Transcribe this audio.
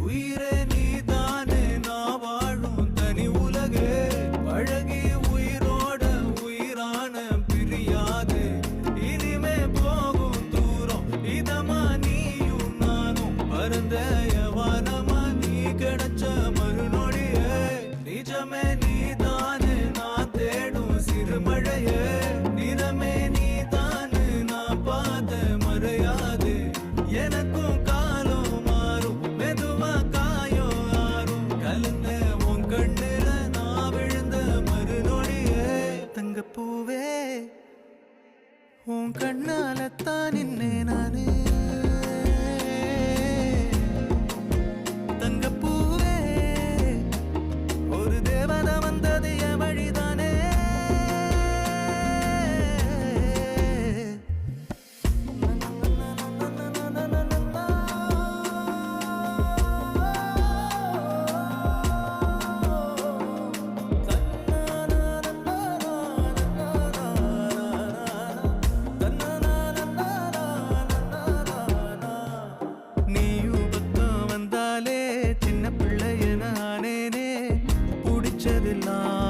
உயிரே நீதானே நான் வாழும் தனி உலகே பழகி உயிரோட உயிரான பிரியாது இனிமே போகும் தூரம் இதமா நீயும் நானும் பரந்த யவானமா நீ கிடைச்ச மறுநொடியே நிஜமே நீதானே நான் தேடும் சிறுமழையே நிறமே நீதானே நான் பார்த்த மறையாது எனக்கும் காலம் மாறும் மெதுவா காயம் ஆறும் கலந்த உன் கண்ணுல நான் விழுந்த மறுநொடியே தங்கப்பூவே உன் கண்ணாலத்தான் நின்னே நானே தங்கப்பூவே ஒரு தேவதை வந்தது என் வழிதானே நீயும் பக்கம் வந்தாலே சின்ன பிள்ளைய நானேனே பிடிச்சதெல்லாம்